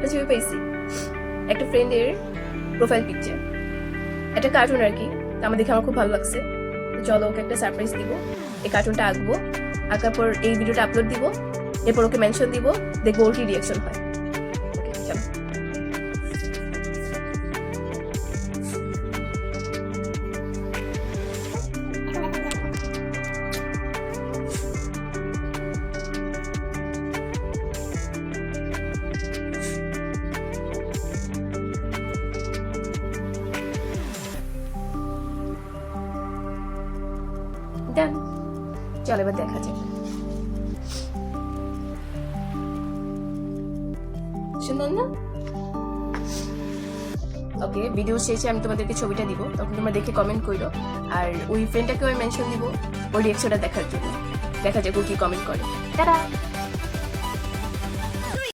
একটা ছবি পাইছি, একটা ফ্রেন্ডের প্রোফাইল পিকচার, একটা কার্টুন আর কি। আমার দেখে আমার খুব ভালো লাগছে। তো চলো ওকে একটা সারপ্রাইজ দিব। এই কার্টুনটা আঁকবো, আঁকার পর এই ভিডিওটা আপলোড দিব, এরপর ওকে মেনশন দিব, দেখবো ওর কি রিয়াকশন হয়। ওকে চলো। ডান, চলো এবার দেখা যাক। সুন্দর না? ওকে, ভিডিও শেষে আমি তোমাদেরকে ছবিটা দিব, তখন তোমরা দেখে কমেন্ট করো। আর ওই ফ্রেন্ডটাকেও আমি মেনশন দিব ওর রিয়াকশনটা দেখার জন্য। দেখা যাক ও কি কমেন্ট করে। টাটা।